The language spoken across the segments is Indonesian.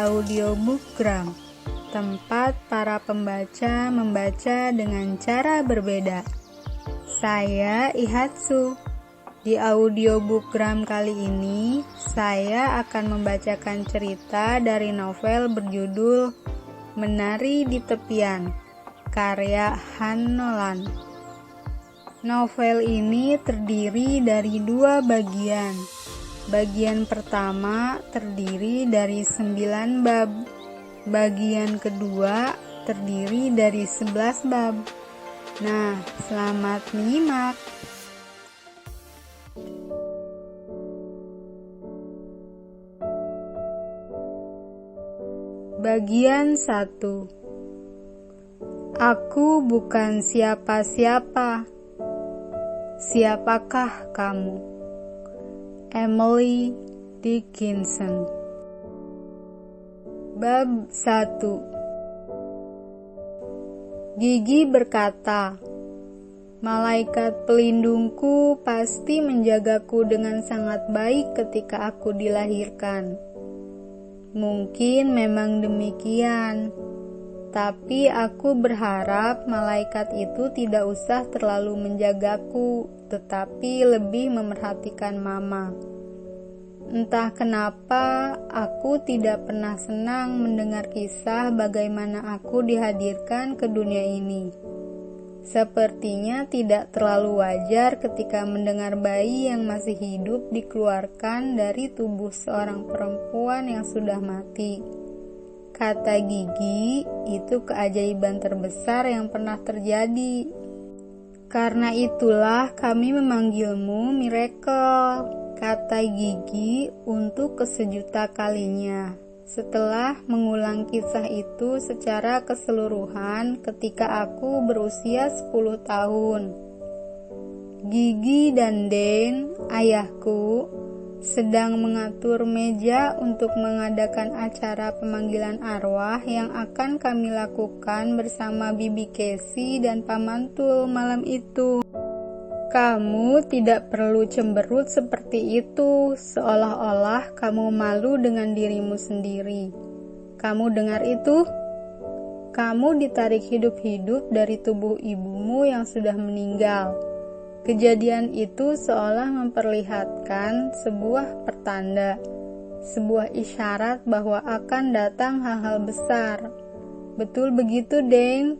Audiobookgram, tempat para pembaca membaca dengan cara berbeda. Saya Ihatsu. Di Audiobookgram kali ini, saya akan membacakan cerita dari novel berjudul Menari di Tepian, karya Han Nolan. Novel ini terdiri dari 2 bagian. Bagian pertama terdiri dari 9 bab. Bagian kedua terdiri dari 11 bab. Nah, selamat menyimak. Bagian 1. Aku bukan siapa-siapa. Siapakah kamu? Emily Dickinson. Bab 1. Gigi berkata, "Malaikat pelindungku pasti menjagaku dengan sangat baik ketika aku dilahirkan." Mungkin memang demikian, tapi aku berharap malaikat itu tidak usah terlalu menjagaku, tetapi lebih memerhatikan mama. Entah kenapa, aku tidak pernah senang mendengar kisah bagaimana aku dihadirkan ke dunia ini. Sepertinya tidak terlalu wajar ketika mendengar bayi yang masih hidup dikeluarkan dari tubuh seorang perempuan yang sudah mati. Kata Gigi, itu keajaiban terbesar yang pernah terjadi. Karena itulah kami memanggilmu Miracle, kata Gigi untuk kesejuta kalinya. Setelah mengulang kisah itu secara keseluruhan ketika aku berusia 10 tahun. Gigi dan Dan, ayahku, sedang mengatur meja untuk mengadakan acara pemanggilan arwah yang akan kami lakukan bersama Bibi Casey dan Pamantul malam itu. Kamu tidak perlu cemberut seperti itu, seolah-olah kamu malu dengan dirimu sendiri. Kamu dengar itu? Kamu ditarik hidup-hidup dari tubuh ibumu yang sudah meninggal. Kejadian itu seolah memperlihatkan sebuah pertanda, sebuah isyarat bahwa akan datang hal-hal besar. Betul begitu, Deng?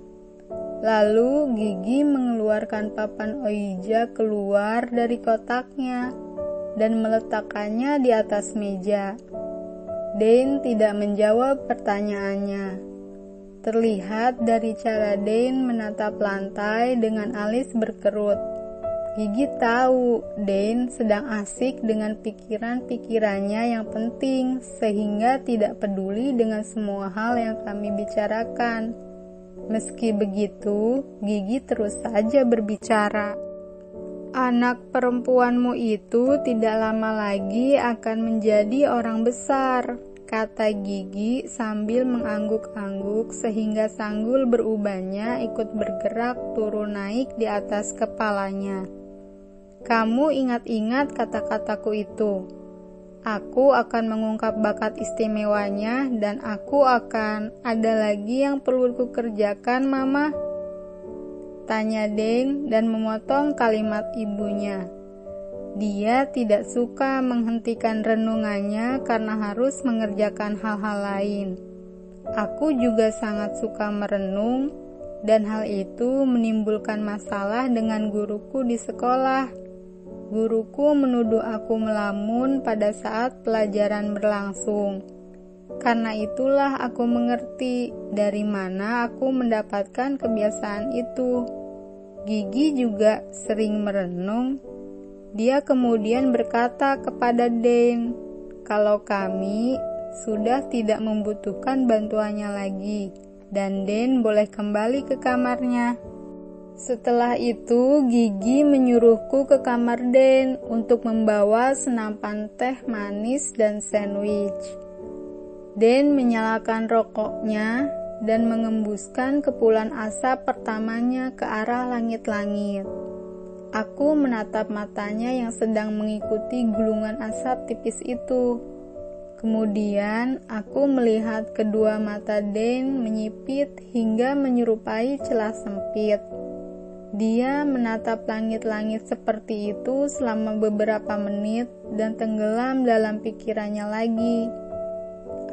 Lalu Gigi mengeluarkan papan Ouija keluar dari kotaknya dan meletakkannya di atas meja. Dan tidak menjawab pertanyaannya. Terlihat dari cara Dan menatap lantai dengan alis berkerut. Gigi tahu Dan sedang asik dengan pikiran-pikirannya yang penting sehingga tidak peduli dengan semua hal yang kami bicarakan. Meski begitu, Gigi terus saja berbicara. Anak perempuanmu itu tidak lama lagi akan menjadi orang besar, kata Gigi sambil mengangguk-angguk sehingga sanggul berubahnya ikut bergerak turun naik di atas kepalanya. Kamu ingat-ingat kata-kataku itu. Aku akan mengungkap bakat istimewanya dan aku akan ada lagi yang perlu kukerjakan, Mama? Tanya Deng dan memotong kalimat ibunya. Dia tidak suka menghentikan renungannya karena harus mengerjakan hal-hal lain. Aku juga sangat suka merenung dan hal itu menimbulkan masalah dengan guruku di sekolah. Guruku menuduh aku melamun pada saat pelajaran berlangsung. Karena itulah aku mengerti dari mana aku mendapatkan kebiasaan itu. Gigi juga sering merenung. Dia kemudian berkata kepada Dan, kalau kami sudah tidak membutuhkan bantuannya lagi, dan Dan boleh kembali ke kamarnya. Setelah itu, Gigi menyuruhku ke kamar Dan untuk membawa senampan teh manis dan sandwich. Dan menyalakan rokoknya dan mengembuskan kepulan asap pertamanya ke arah langit-langit. Aku menatap matanya yang sedang mengikuti gulungan asap tipis itu. Kemudian aku melihat kedua mata Dane menyipit hingga menyerupai celah sempit. Dia menatap langit-langit seperti itu selama beberapa menit dan tenggelam dalam pikirannya lagi.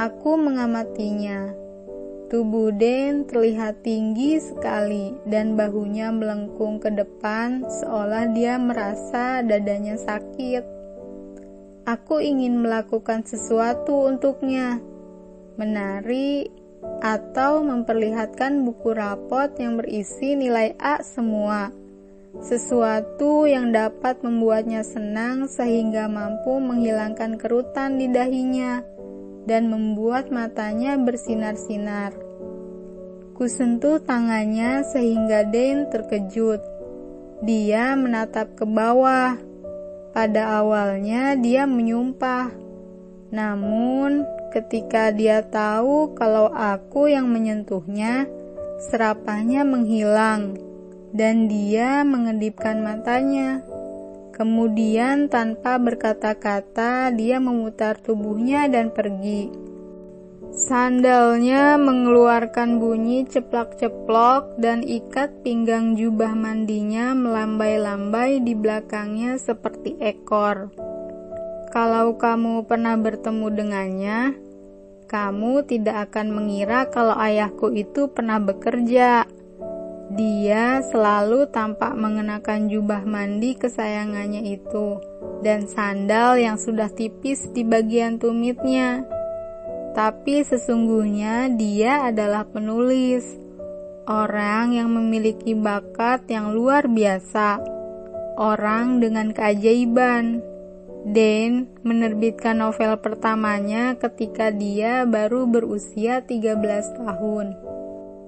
Aku mengamatinya. Tubuh Dane terlihat tinggi sekali dan bahunya melengkung ke depan seolah dia merasa dadanya sakit. Aku ingin melakukan sesuatu untuknya, menari, atau memperlihatkan buku rapot yang berisi nilai A semua. Sesuatu yang dapat membuatnya senang sehingga mampu menghilangkan kerutan di dahinya dan membuat matanya bersinar-sinar. Kusentuh tangannya sehingga Dane terkejut. Dia menatap ke bawah. Pada awalnya dia menyumpah. Namun, ketika dia tahu kalau aku yang menyentuhnya, serapannya menghilang dan dia mengedipkan matanya. Kemudian tanpa berkata-kata dia memutar tubuhnya dan pergi. Sandalnya mengeluarkan bunyi ceplak-ceplok dan ikat pinggang jubah mandinya melambai-lambai di belakangnya seperti ekor. Kalau kamu pernah bertemu dengannya, kamu tidak akan mengira kalau ayahku itu pernah bekerja. Dia selalu tampak mengenakan jubah mandi kesayangannya itu dan sandal yang sudah tipis di bagian tumitnya. Tapi sesungguhnya dia adalah penulis, orang yang memiliki bakat yang luar biasa, orang dengan keajaiban. Dane menerbitkan novel pertamanya ketika dia baru berusia 13 tahun.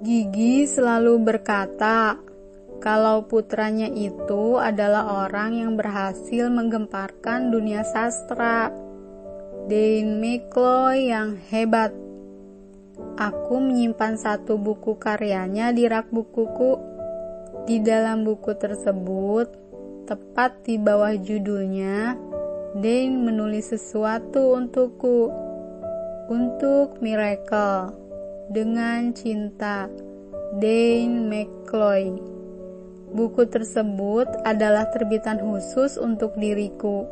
Gigi selalu berkata kalau putranya itu adalah orang yang berhasil menggemparkan dunia sastra. Dane McCloy yang hebat. Aku menyimpan satu buku karyanya di rak bukuku. Di dalam buku tersebut, tepat di bawah judulnya, Dane menulis sesuatu untukku. Untuk Miracle. Dengan cinta, Dane McCloy. Buku tersebut adalah terbitan khusus untuk diriku.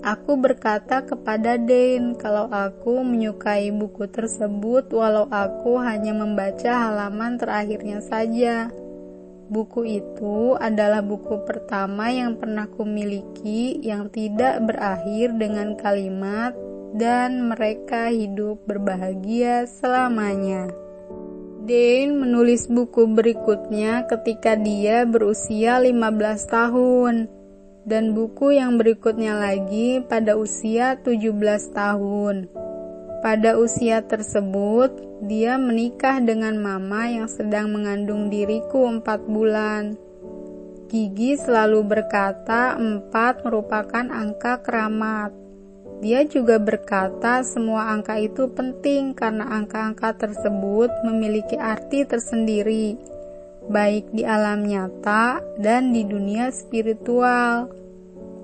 Aku berkata kepada Dane kalau aku menyukai buku tersebut walau aku hanya membaca halaman terakhirnya saja. Buku itu adalah buku pertama yang pernah kumiliki yang tidak berakhir dengan kalimat dan mereka hidup berbahagia selamanya. Dane menulis buku berikutnya ketika dia berusia 15 tahun. Dan buku yang berikutnya lagi pada usia 17 tahun. Pada usia tersebut, dia menikah dengan mama yang sedang mengandung diriku 4 bulan. Gigi selalu berkata 4 merupakan angka keramat. Dia juga berkata semua angka itu penting karena angka-angka tersebut memiliki arti tersendiri, baik di alam nyata dan di dunia spiritual.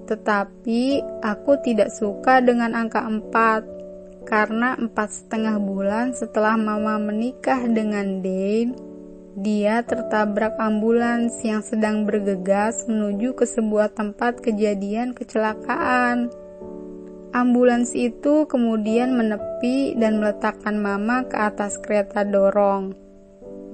Tetapi aku tidak suka dengan angka 4, karena 4,5 bulan setelah mama menikah dengan Dane, dia tertabrak ambulans yang sedang bergegas menuju ke sebuah tempat kejadian kecelakaan. Ambulans itu kemudian menepi dan meletakkan mama ke atas kereta dorong.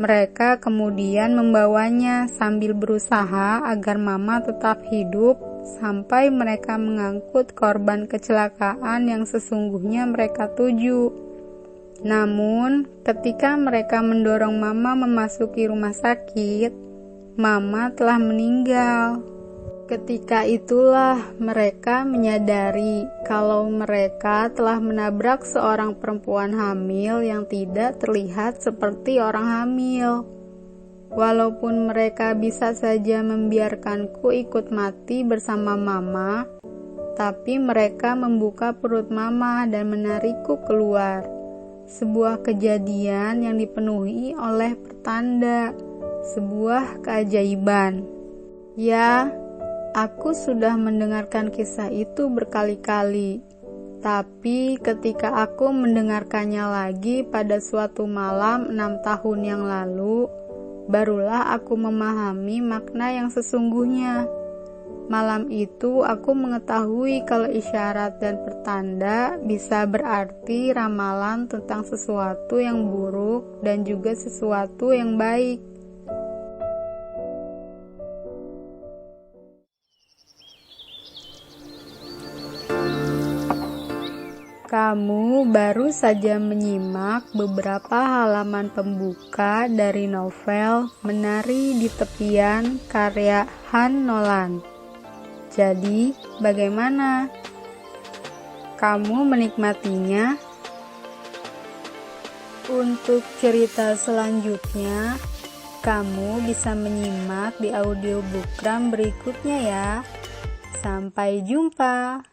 Mereka kemudian membawanya sambil berusaha agar mama tetap hidup sampai mereka mengangkut korban kecelakaan yang sesungguhnya mereka tuju. Namun, ketika mereka mendorong mama memasuki rumah sakit, mama telah meninggal. Ketika itulah mereka menyadari kalau mereka telah menabrak seorang perempuan hamil yang tidak terlihat seperti orang hamil. Walaupun mereka bisa saja membiarkanku ikut mati bersama mama, tapi mereka membuka perut mama dan menarikku keluar. Sebuah kejadian yang dipenuhi oleh pertanda, sebuah keajaiban. Ya, aku sudah mendengarkan kisah itu berkali-kali. Tapi ketika aku mendengarkannya lagi pada suatu malam 6 tahun yang lalu, barulah aku memahami makna yang sesungguhnya. Malam itu aku mengetahui kalau isyarat dan pertanda bisa berarti ramalan tentang sesuatu yang buruk dan juga sesuatu yang baik. Kamu baru saja menyimak beberapa halaman pembuka dari novel Menari di Tepian karya Han Nolan. Jadi, bagaimana? Kamu menikmatinya? Untuk cerita selanjutnya, kamu bisa menyimak di audiobookgram berikutnya ya. Sampai jumpa.